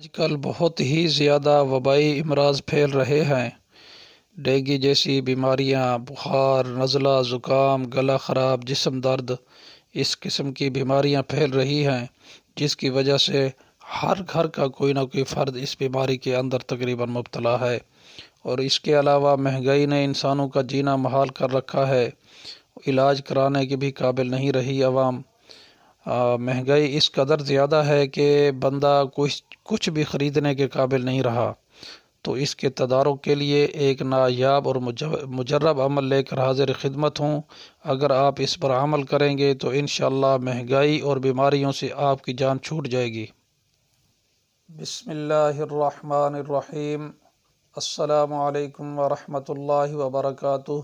آج کل بہت ہی زیادہ وبائی امراض پھیل رہے ہیں۔ ڈینگی جیسی بیماریاں، بخار، نزلہ، زکام، گلا خراب، جسم درد، اس قسم کی بیماریاں پھیل رہی ہیں، جس کی وجہ سے ہر گھر کا کوئی نہ کوئی فرد اس بیماری کے اندر تقریباً مبتلا ہے۔ اور اس کے علاوہ مہنگائی نے انسانوں کا جینا محال کر رکھا ہے۔ علاج کرانے کے بھی قابل نہیں رہی عوام۔ مہنگائی اس قدر زیادہ ہے کہ بندہ کچھ بھی خریدنے کے قابل نہیں رہا۔ تو اس کے تدارک کے لیے ایک نایاب اور مجرب عمل لے کر حاضر خدمت ہوں۔ اگر آپ اس پر عمل کریں گے تو انشاءاللہ مہنگائی اور بیماریوں سے آپ کی جان چھوٹ جائے گی۔ بسم اللہ الرحمن الرحیم۔ السلام علیکم ورحمۃ اللہ وبرکاتہ۔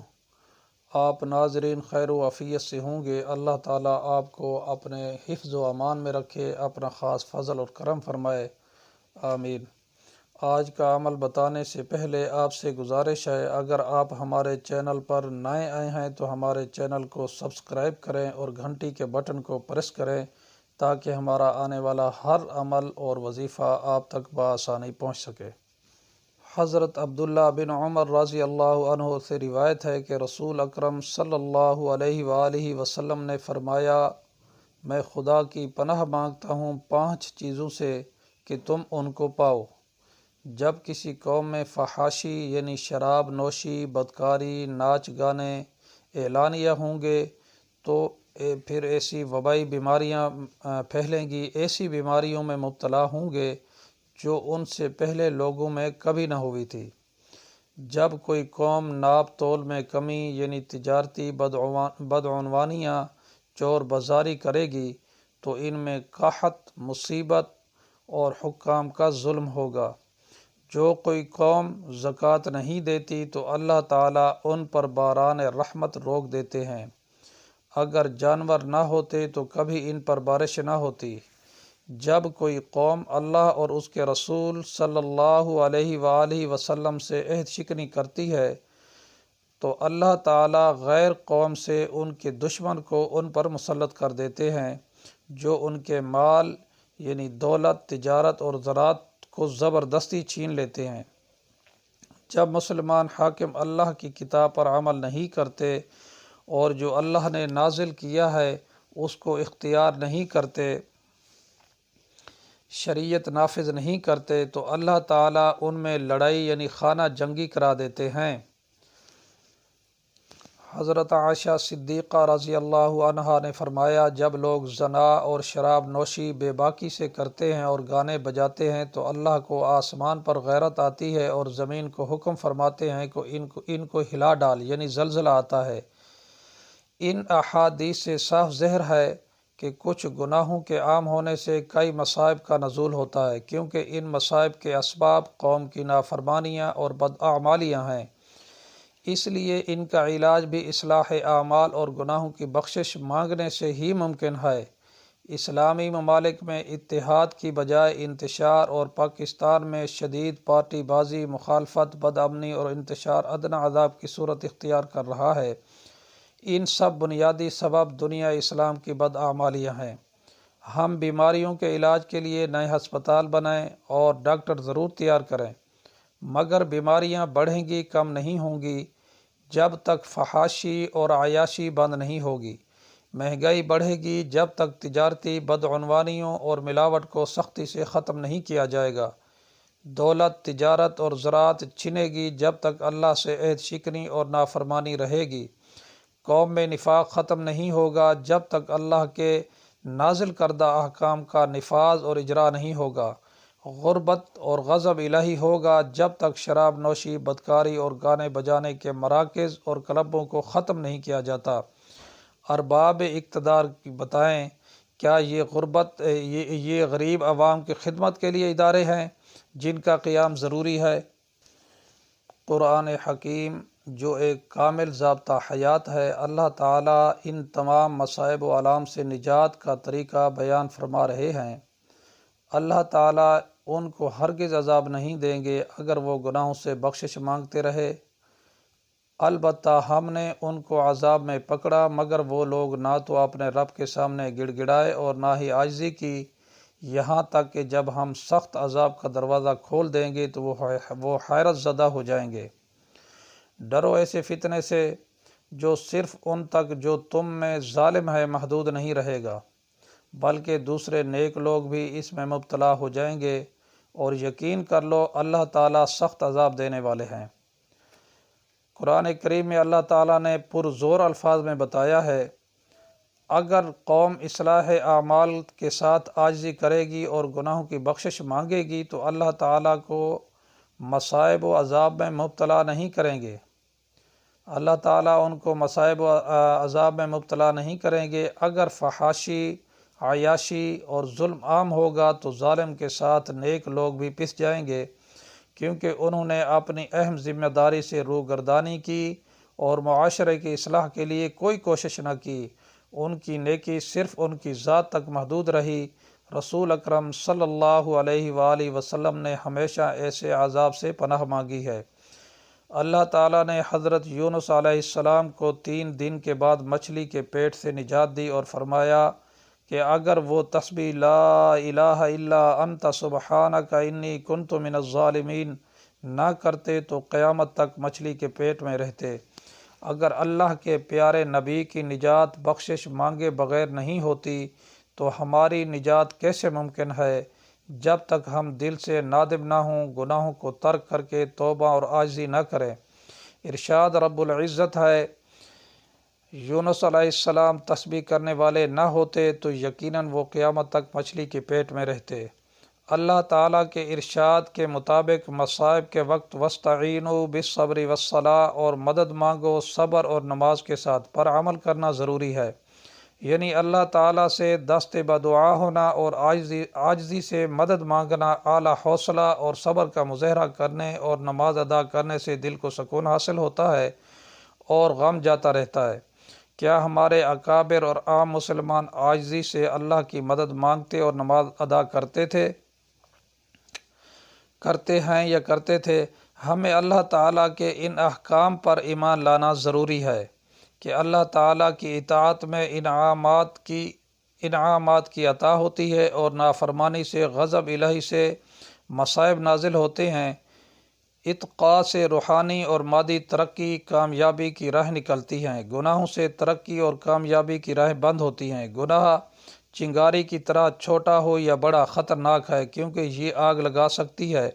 آپ ناظرین خیر و عافیت سے ہوں گے۔ اللہ تعالیٰ آپ کو اپنے حفظ و امان میں رکھے، اپنا خاص فضل اور کرم فرمائے، آمین۔ آج کا عمل بتانے سے پہلے آپ سے گزارش ہے، اگر آپ ہمارے چینل پر نئے آئے ہیں تو ہمارے چینل کو سبسکرائب کریں اور گھنٹی کے بٹن کو پریس کریں تاکہ ہمارا آنے والا ہر عمل اور وظیفہ آپ تک بآسانی پہنچ سکے۔ حضرت عبداللہ بن عمر رضی اللہ عنہ سے روایت ہے کہ رسول اکرم صلی اللہ علیہ وآلہ وسلم نے فرمایا، میں خدا کی پناہ مانگتا ہوں 5 چیزوں سے کہ تم ان کو پاؤ۔ جب کسی قوم میں فحاشی یعنی شراب نوشی، بدکاری، ناچ گانے اعلانیہ ہوں گے تو پھر ایسی وبائی بیماریاں پھیلیں گی، ایسی بیماریوں میں مبتلا ہوں گے جو ان سے پہلے لوگوں میں کبھی نہ ہوئی تھی۔ جب کوئی قوم ناپ تول میں کمی یعنی تجارتی بدعنوانیاں، چور بازاری کرے گی تو ان میں قحط، مصیبت اور حکام کا ظلم ہوگا۔ جو کوئی قوم زکوٰۃ نہیں دیتی تو اللہ تعالیٰ ان پر باران رحمت روک دیتے ہیں۔ اگر جانور نہ ہوتے تو کبھی ان پر بارش نہ ہوتی۔ جب کوئی قوم اللہ اور اس کے رسول صلی اللہ علیہ وآلہ وسلم سے عہد شکنی کرتی ہے تو اللہ تعالیٰ غیر قوم سے ان کے دشمن کو ان پر مسلط کر دیتے ہیں، جو ان کے مال یعنی دولت، تجارت اور زراعت کو زبردستی چھین لیتے ہیں۔ جب مسلمان حاکم اللہ کی کتاب پر عمل نہیں کرتے اور جو اللہ نے نازل کیا ہے اس کو اختیار نہیں کرتے، شریعت نافذ نہیں کرتے تو اللہ تعالیٰ ان میں لڑائی یعنی خانہ جنگی کرا دیتے ہیں۔ حضرت عائشہ صدیقہ رضی اللہ عنہا نے فرمایا، جب لوگ زنا اور شراب نوشی بے باکی سے کرتے ہیں اور گانے بجاتے ہیں تو اللہ کو آسمان پر غیرت آتی ہے اور زمین کو حکم فرماتے ہیں کہ ان کو ہلا ڈال، یعنی زلزلہ آتا ہے۔ ان احادیث سے صاف ظاہر ہے کہ کچھ گناہوں کے عام ہونے سے کئی مصائب کا نزول ہوتا ہے، کیونکہ ان مصائب کے اسباب قوم کی نافرمانیاں اور بداعمالیاں ہیں۔ اس لیے ان کا علاج بھی اصلاح اعمال اور گناہوں کی بخشش مانگنے سے ہی ممکن ہے۔ اسلامی ممالک میں اتحاد کی بجائے انتشار اور پاکستان میں شدید پارٹی بازی، مخالفت، بدامنی اور انتشار ادنی عذاب کی صورت اختیار کر رہا ہے۔ ان سب بنیادی سبب دنیا اسلام کی بداعمالیاں ہیں۔ ہم بیماریوں کے علاج کے لیے نئے ہسپتال بنائیں اور ڈاکٹر ضرور تیار کریں، مگر بیماریاں بڑھیں گی، کم نہیں ہوں گی جب تک فحاشی اور عیاشی بند نہیں ہوگی۔ مہنگائی بڑھے گی جب تک تجارتی بدعنوانیوں اور ملاوٹ کو سختی سے ختم نہیں کیا جائے گا۔ دولت، تجارت اور زراعت چھنے گی جب تک اللہ سے عہد شکنی اور نافرمانی رہے گی۔ قوم میں نفاق ختم نہیں ہوگا جب تک اللہ کے نازل کردہ احکام کا نفاذ اور اجرا نہیں ہوگا۔ غربت اور غضب الہی ہوگا جب تک شراب نوشی، بدکاری اور گانے بجانے کے مراکز اور کلبوں کو ختم نہیں کیا جاتا۔ ارباب اقتدار بتائیں، کیا یہ غریب عوام کی خدمت کے لیے ادارے ہیں جن کا قیام ضروری ہے؟ قرآن حکیم جو ایک کامل ضابطہ حیات ہے، اللہ تعالیٰ ان تمام مصائب و آلام سے نجات کا طریقہ بیان فرما رہے ہیں۔ اللہ تعالیٰ ان کو ہرگز عذاب نہیں دیں گے اگر وہ گناہوں سے بخشش مانگتے رہے۔ البتہ ہم نے ان کو عذاب میں پکڑا، مگر وہ لوگ نہ تو اپنے رب کے سامنے گڑ گڑائے اور نہ ہی عاجزی کی، یہاں تک کہ جب ہم سخت عذاب کا دروازہ کھول دیں گے تو وہ حیرت زدہ ہو جائیں گے۔ ڈرو ایسے فتنے سے جو صرف ان تک جو تم میں ظالم ہے محدود نہیں رہے گا، بلکہ دوسرے نیک لوگ بھی اس میں مبتلا ہو جائیں گے، اور یقین کر لو اللہ تعالیٰ سخت عذاب دینے والے ہیں۔ قرآن کریم میں اللہ تعالیٰ نے پرزور الفاظ میں بتایا ہے، اگر قوم اصلاح اعمال کے ساتھ عاجزی کرے گی اور گناہوں کی بخشش مانگے گی تو اللہ تعالیٰ کو مصائب و عذاب میں مبتلا نہیں کریں گے۔ اللہ تعالیٰ ان کو مصائب و عذاب میں مبتلا نہیں کریں گے۔ اگر فحاشی، عیاشی اور ظلم عام ہوگا تو ظالم کے ساتھ نیک لوگ بھی پس جائیں گے، کیونکہ انہوں نے اپنی اہم ذمہ داری سے روگردانی کی اور معاشرے کی اصلاح کے لیے کوئی کوشش نہ کی۔ ان کی نیکی صرف ان کی ذات تک محدود رہی۔ رسول اکرم صلی اللہ علیہ وآلہ وسلم نے ہمیشہ ایسے عذاب سے پناہ مانگی ہے۔ اللہ تعالیٰ نے حضرت یونس علیہ السلام کو 3 دن کے بعد مچھلی کے پیٹ سے نجات دی اور فرمایا کہ اگر وہ تسبیح لا الہ الا انت سبحانک انی کنت من الظالمین نہ کرتے تو قیامت تک مچھلی کے پیٹ میں رہتے۔ اگر اللہ کے پیارے نبی کی نجات بخشش مانگے بغیر نہیں ہوتی تو ہماری نجات کیسے ممکن ہے؟ جب تک ہم دل سے نادم نہ ہوں، گناہوں کو ترک کر کے توبہ اور عاجزی نہ کریں۔ ارشاد رب العزت ہے، یونس علیہ السلام تسبیح کرنے والے نہ ہوتے تو یقیناً وہ قیامت تک مچھلی کے پیٹ میں رہتے۔ اللہ تعالیٰ کے ارشاد کے مطابق مصائب کے وقت وَاسْتَعِینُوا بِالصَّبْرِ وَالصَّلَاةِ اور مدد مانگو صبر اور نماز کے ساتھ، پر عمل کرنا ضروری ہے۔ یعنی اللہ تعالیٰ سے دست بدعا ہونا اور عاجزی سے مدد مانگنا، اعلیٰ حوصلہ اور صبر کا مظاہرہ کرنے اور نماز ادا کرنے سے دل کو سکون حاصل ہوتا ہے اور غم جاتا رہتا ہے۔ کیا ہمارے اکابر اور عام مسلمان عاجزی سے اللہ کی مدد مانگتے اور نماز ادا کرتے ہیں یا کرتے تھے؟ ہمیں اللہ تعالیٰ کے ان احکام پر ایمان لانا ضروری ہے کہ اللہ تعالیٰ کی اطاعت میں انعامات کی عطا ہوتی ہے اور نافرمانی سے غضب الہی سے مصائب نازل ہوتے ہیں۔ اتقاء سے روحانی اور مادی ترقی کامیابی کی راہ نکلتی ہیں، گناہوں سے ترقی اور کامیابی کی راہ بند ہوتی ہیں۔ گناہ چنگاری کی طرح چھوٹا ہو یا بڑا خطرناک ہے، کیونکہ یہ آگ لگا سکتی ہے۔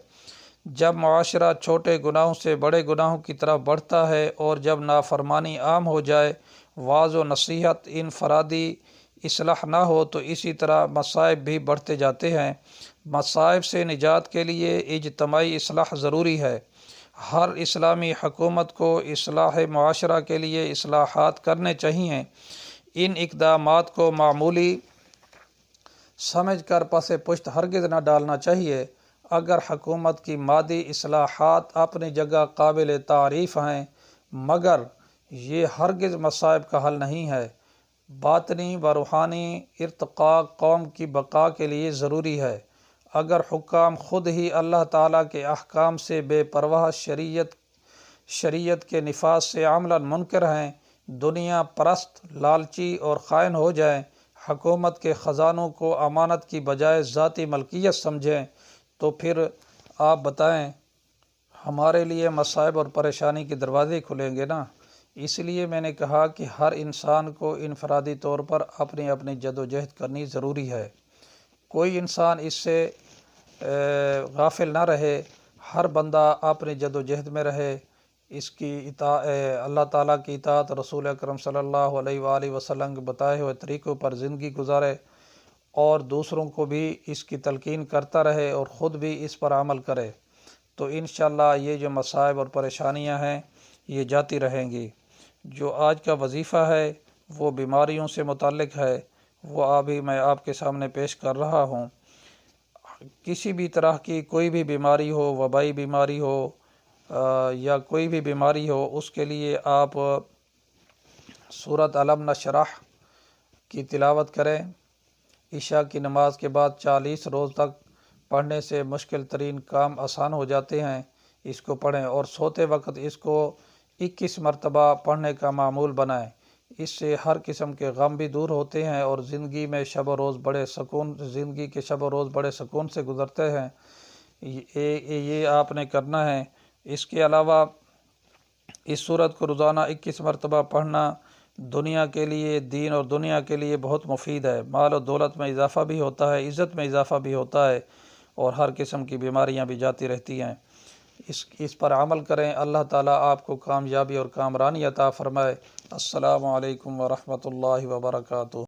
جب معاشرہ چھوٹے گناہوں سے بڑے گناہوں کی طرف بڑھتا ہے اور جب نافرمانی عام ہو جائے، وعظ و نصیحت انفرادی اصلاح نہ ہو تو اسی طرح مصائب بھی بڑھتے جاتے ہیں۔ مصائب سے نجات کے لیے اجتماعی اصلاح ضروری ہے۔ ہر اسلامی حکومت کو اصلاح معاشرہ کے لیے اصلاحات کرنے چاہیے۔ ان اقدامات کو معمولی سمجھ کر پس پشت ہرگز نہ ڈالنا چاہیے۔ اگر حکومت کی مادی اصلاحات اپنی جگہ قابل تعریف ہیں، مگر یہ ہرگز مصائب کا حل نہیں ہے۔ باطنی و روحانی ارتقاء قوم کی بقا کے لیے ضروری ہے۔ اگر حکام خود ہی اللہ تعالیٰ کے احکام سے بے پرواہ، شریعت کے نفاذ سے عملاً منکر ہیں، دنیا پرست، لالچی اور خائن ہو جائیں، حکومت کے خزانوں کو امانت کی بجائے ذاتی ملکیت سمجھیں، تو پھر آپ بتائیں ہمارے لیے مصائب اور پریشانی کے دروازے کھلیں گے نا۔ اس لیے میں نے کہا کہ ہر انسان کو انفرادی طور پر اپنی اپنی جد و جہد کرنی ضروری ہے۔ کوئی انسان اس سے غافل نہ رہے، ہر بندہ اپنی جد و جہد میں رہے، اس کی اللہ تعالیٰ کی اطاعت، رسول اکرم صلی اللہ علیہ وآلہ وسلم کے بتائے ہوئے طریقوں پر زندگی گزارے اور دوسروں کو بھی اس کی تلقین کرتا رہے اور خود بھی اس پر عمل کرے، تو انشاءاللہ یہ جو مصائب اور پریشانیاں ہیں یہ جاتی رہیں گی۔ جو آج کا وظیفہ ہے وہ بیماریوں سے متعلق ہے، وہ ابھی میں آپ کے سامنے پیش کر رہا ہوں۔ کسی بھی طرح کی کوئی بھی بیماری ہو، وبائی بیماری ہو یا کوئی بھی بیماری ہو، اس کے لیے آپ سورۃ علم نشرح کی تلاوت کریں۔ عشاء کی نماز کے بعد 40 روز تک پڑھنے سے مشکل ترین کام آسان ہو جاتے ہیں۔ اس کو پڑھیں اور سوتے وقت اس کو 21 مرتبہ پڑھنے کا معمول بنائیں۔ اس سے ہر قسم کے غم بھی دور ہوتے ہیں اور زندگی میں شب و روز زندگی کے شب و روز بڑے سکون سے گزرتے ہیں۔ یہ آپ نے کرنا ہے۔ اس کے علاوہ اس سورت کو روزانہ 21 مرتبہ پڑھنا دنیا کے لیے، دین اور دنیا کے لیے بہت مفید ہے۔ مال و دولت میں اضافہ بھی ہوتا ہے، عزت میں اضافہ بھی ہوتا ہے، اور ہر قسم کی بیماریاں بھی جاتی رہتی ہیں۔ اس پر عمل کریں۔ اللہ تعالیٰ آپ کو کامیابی اور کامرانی عطا فرمائے۔ السلام علیکم ورحمۃ اللہ وبرکاتہ۔